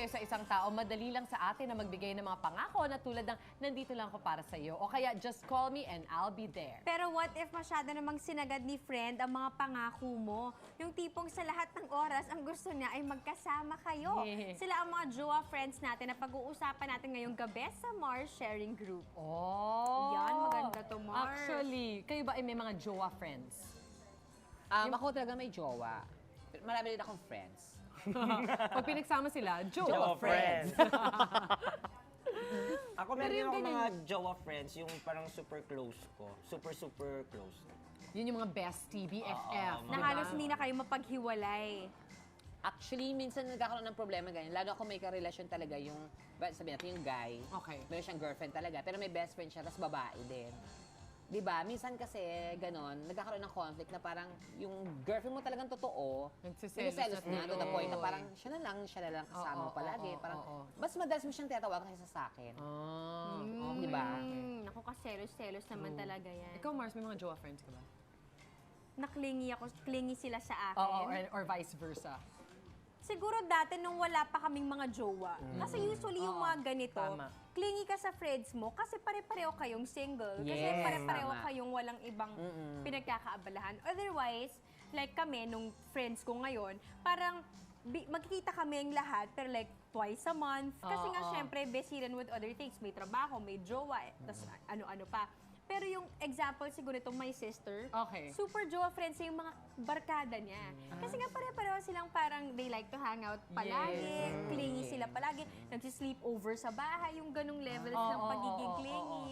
kayo sa isang tao, madali lang sa atin na magbigay ng mga pangako na tulad ng nandito lang ako para sa iyo. O kaya, just call me and I'll be there. Pero what if masyado namang sinagad ni friend ang mga pangako mo? Yung tipong sa lahat ng oras, ang gusto niya ay magkasama kayo. Yeah. Sila ang mga jowa friends natin na pag-uusapan natin ngayong gabi sa Mars Sharing Group. Oh! Yan, maganda to, Mars. Actually, kayo ba ay may mga jowa friends? Ako talaga may jowa. Marami rin akong friends. Pag pinagsama sila, jowa Jowa friends. Ako meron din ako mga jowa friends, yung parang super close ko. Super close. Yun yung mga bestie, BFF. Na halos hindi na kayo mapaghiwalay. Actually, minsan nagkakaroon ng problema ganyan. Lalo ako may karelasyon talaga yung, sabihin natin yung guy. Okay. Meron siyang girlfriend talaga, pero may best friend siya, tapos babae din. Diba? Minsan kasi, ganon, nagkakaroon ng conflict na parang yung girlfriend mo talagang totoo, Nagsiselos na to the tuloy. point na parang siya na lang kasama mo palagi. Parang, mas madalas mo siyang tinatawagan kaysa sa akin. Diba? Naku, kaselos-selos naman talaga yan. Ikaw, Mars, may mga jowa friends ka ba? Naklingi ako, clingy sila sa akin. Oo, or vice versa. Siguro dati nung wala pa kaming mga jowa. Kasi usually yung mga ganito, tama. clingy ka sa friends mo kasi pare-pareho kayong single. Kasi Yes, pare-pareho tama. kayong walang ibang pinagkakaabalahan. Otherwise, like kami, nung friends ko ngayon, parang magkikita kami ang lahat, pero like twice a month. Kasi nga syempre, busy rin with other things. May trabaho, may jowa, tas ano-ano pa. Pero yung example siguro itong my sister, Okay. super jowa friends yung mga barkada niya. Kasi nga pare-pareho silang parang they like to hang out palagi, clingy sila palagi, nagsisleep over sa bahay, yung ganong levels ng pagiging clingy.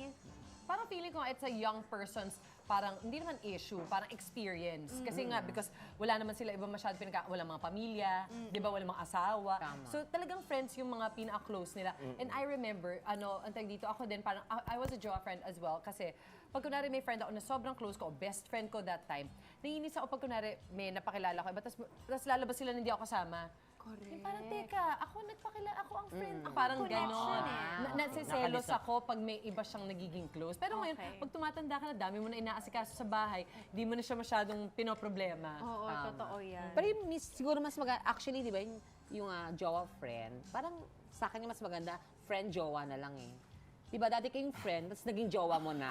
Parang feeling ko it's a young person's parang hindi naman issue, parang experience. Kasi nga because wala naman sila iba masyado wala mga pamilya, 'di ba, wala mga asawa. Tama. So talagang friends yung mga pinaka-close nila. And I remember antay dito ako din parang I was a jowa friend as well kasi pag kunwari may friend ako na sobrang close ko, best friend ko that time, naiinis ako pag kunwari may napakilala ko, tapos lalabas sila na hindi ako kasama. Correct. Yung parang, teka, ako ang friend. Parang Connection ganon. eh. Nasiselos Nakalisa. ako pag may iba siyang nagiging close. Pero ngayon, Okay. pag tumatanda ka na, dami mo na inaasikaso sa bahay, di mo na siya masyadong pinoproblema. Oo, totoo yan. Pero yung siguro mas maganda, actually, di ba, yung jowa friend, parang sa akin yung mas maganda, friend-jowa na lang eh. Di ba, dati kayong friend, tapos naging jowa mo na.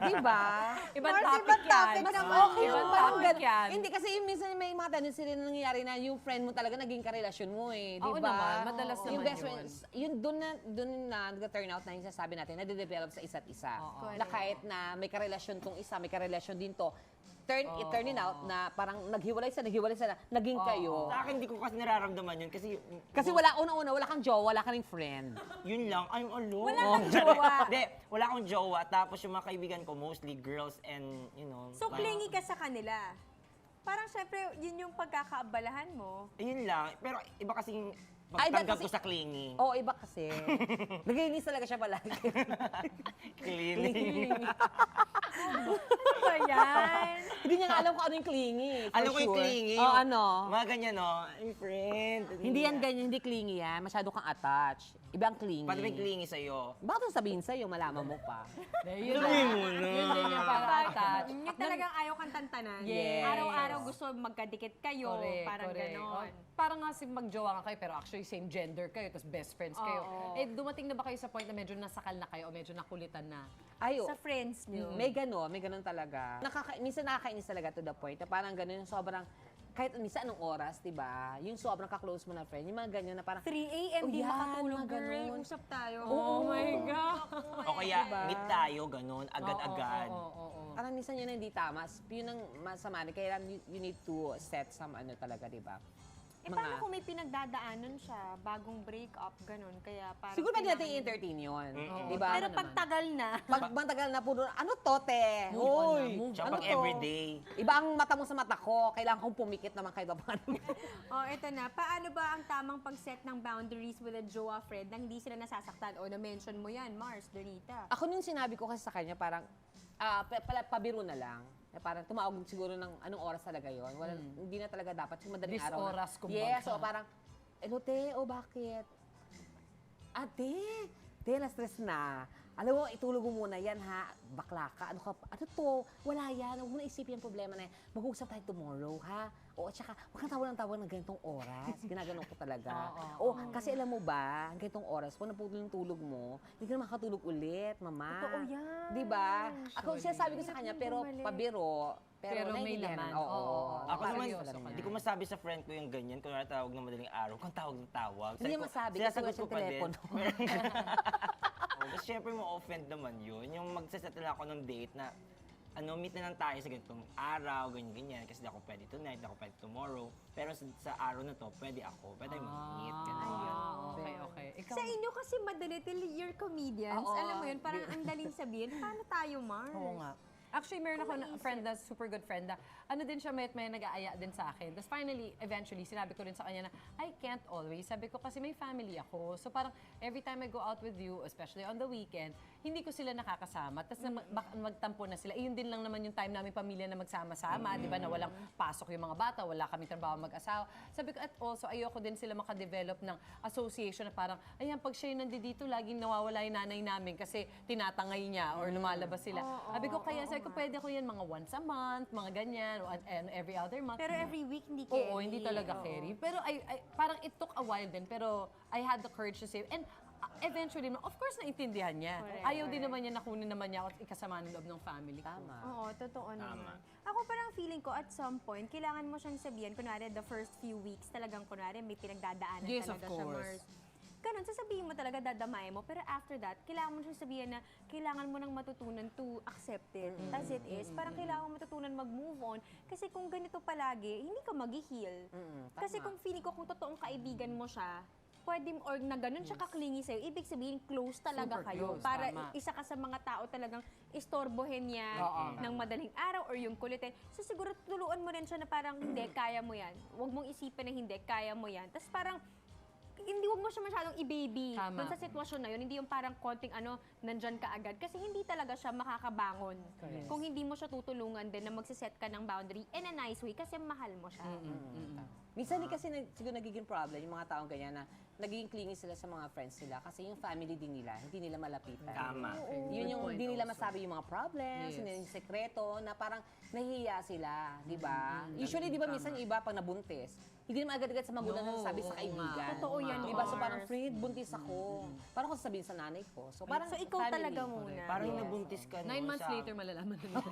Di ba? Ibang Mars, topic ibang yan. topic Mas naman okay yun. yung Ibang parang topic ganun. yan. Hindi, kasi yung minsan may mga tendency rin na nangyayari na yung friend mo talaga naging karelasyon mo eh. Di Oo ba? naman, madalas yung naman best yun. friend, yun doon na nag-turn out na yung sasabi natin, na de-develop sa isa't isa. Oo. Na kahit na may karelasyon tong isa, may karelasyon din to, it turning out na parang naghiwalay sa naging kayo. Sa akin, hindi ko kasi nararamdaman yun kasi... Kasi wala kang jowa, wala ka ring friend. Yun lang, I'm alone. Wala kang jowa. Hindi, wala akong jowa. Tapos yung mga kaibigan ko, mostly girls and, you know... So, clingy ka sa kanila. Parang syempre, yun yung pagkakaabalahan mo. Yun lang. Pero iba kasing Ay, iba pagtanggap kasi- ko sa clingy. Oo, iba kasi. Nagiinis talaga siya palagi. Clingy. Ano ba yan? Hindi niya nga alam kung ano yung clingy. for Alam ko yung sure. clingy. Oo, ano? Mga ganyan, no? Ay, friend. Hindi yan ganyan, hindi clingy yan. Masyado kang attached. Iba ang clingy. Pati may clingy sa'yo. Bakit yung sabihin sa'yo, malaman mo pa? Yun Sabihin mo na. Yun din yung parang attach. Yung talagang ayaw kang tantanan. Yes. Araw-araw gusto magkadikit kayo. Parang ganon. Parang nga magjowa nga kayo, pero actually same gender kayo, tapos best friends kayo. Oo. Eh, dumating na ba kayo sa point na medyo nasakal na kayo o medyo nakulitan na? Ayo. Sa friends nyo. May gano'n talaga. Minsan nakakainis talaga to the point na parang gano'n yung sobrang, kahit minsan anong oras, di ba? Yung sobrang ka-close mo na friend, yung mga ganyan na parang, 3 a.m. Oh, di yan, makatulog, mga girl. ganon. Usap tayo. Oh my God! O kaya, meet tayo, ganun, agad-agad. Oo. parang minsan yun ang hindi tama. Yun ang masama. Kaya you need to set some ano talaga, di ba? Eh, paano kung may pinagdadaanan siya, bagong break up, ganun, kaya parang... Siguro pwede natin kailangan- i-entertain yun. Oo. Di ba? Pero pag tagal na, Pag matagal na puro, ano to, te? Move on na, Hoy, move Tsaka ano pag to? everyday. Iba ang mata mo sa mata ko. Kailangan kong pumikit naman kahit paano. oh, eto na, paano ba ang tamang pag-set ng boundaries with a jowa friend nang hindi sila nasasaktan? O, na-mention mo yan, Mars, Donita. Ako nung sinabi ko kasi sa kanya, parang, pabiro na lang. Na parang tumawag siguro ng anong oras talaga yon. Wala, hindi na talaga dapat. Yung madaling This araw na. oras, kumbaga. Yes, so parang, hello, te, bakit? Ate, na-stress na. Alam mo, itulog mo muna yan, ha? Bakla ka. Ano to? Wala yan. Huwag mo na isipin yung problema na yan. Mag-uusap tayo tomorrow, ha? Oo, tsaka huwag kang tawag ng ganitong oras. Ginaganon ko talaga. Oo, Kasi alam mo ba, ganitong oras, kung naputol yung tulog mo, hindi ka na makatulog ulit, mama. Totoo yan. Di ba? Ako sinasabi ko sa kanya, Hirap pero bumalik. pabiro. Pero may naiintindihan laman. naman. Oo. Ako Parang naman, seryoso ka hindi na. ko masabi sa friend ko yung ganyan. Kung tawag ng madaling araw, kung tawag ng tawag. Hindi Sabi ko, masabi kasi sinasagot wala ko siyang pa din. telepono. Kasi syempre mo-offend naman yun. Yung magsasettle ako ng date na meet na lang tayo sa ganitong araw, ganyan-ganyan. Kasi di ako pwede tonight, di ako pwede tomorrow. Pero sa araw na to, pwede ako. Pwede mag-meet, ganyan. Okay. Ikaw, Sa inyo kasi madali till you're comedians. Oo. Alam mo yun, parang ang daling sabihin, paano tayo, Mars? oo nga. Actually, meron ako na friend na super good friend na din siya, may nag-aaya din sa akin. Tapos finally, eventually, sinabi ko rin sa kanya na, I can't always. Sabi ko, kasi may family ako. So parang every time I go out with you, especially on the weekend, hindi ko sila nakakasama. Tapos magtampo na sila. Yun din lang naman yung time namin pamilya na magsama-sama. Di ba, na walang pasok yung mga bata, wala kami trabaho mag-asawa. Sabi ko, at also, ayoko din sila makadevelop ng association na parang, ayan, pag siya yung nandito, laging nawawala yung nanay namin kasi tinatangay niya or lumalabas sila. Sabi ko, kaya sabi ko, pwede ko yan mga once a month, mga ganyan, and every other month. Pero every week, hindi carry. Oo, hindi talaga carry. Pero parang it took a while din, pero I had the courage to say, and eventually, of course, naintindihan niya. Correct, Ayaw din naman niya, nakunin naman niya ako at ikasama ng loob ng family ko. Tama. Oo, totoo naman. Ako parang feeling ko at some point, kailangan mo siyang sabihan, kunwari the first few weeks, talagang kunwari may pinagdadaanan Yes, of talaga siya, course. Mars. Ganun, sasabihin mo talaga, dadamay mo. Pero after that, kailangan mo siyang sabihin na kailangan mo nang matutunan to accept it as it is. Parang kailangan mo matutunan mag-move on. Kasi kung ganito palagi, hindi ka mag-heal. Kasi kung feeling ko, kung totoong kaibigan mo siya, pwede or na ganun siya kaklingi sa'yo, ibig sabihin close talaga Super kayo. close, Para tama. isa ka sa mga tao talagang istorbohin niya ng madaling araw or yung kulitin. So siguro tuluan mo rin siya na parang hindi, kaya mo yan. Huwag mong isipin na hindi, kaya mo yan. Tapos parang hindi, wag mo siya masyadong i-baby. Tama. Doon sa sitwasyon na yun, hindi yung parang konting nandyan ka agad. Kasi hindi talaga siya makakabangon. Correct. Kung hindi mo siya tutulungan din na magsiset ka ng boundary in a nice way kasi mahal mo siya. Minsan din kasi siguro nagiging problem yung mga taong ganyan na nagiging clingy sila sa mga friends nila kasi yung family din nila, hindi nila malapitan. Tama. Yun yung point hindi nila also. masabi yung mga problems, Yes. yun yung sekreto na parang nahihiya sila, di ba? Usually, di ba, minsan yung iba pag nabuntis, hindi naman agad-agad sa magulang No, na nasabi sa oo kaibigan. nga. Totoo yan, Di ba? So Mars. parang, friend, buntis ako. Parang kung sasabihin sa nanay ko. So parang So ikaw family. talaga muna. Parang Yes. nabuntis ka 9 months later, malalaman na nila.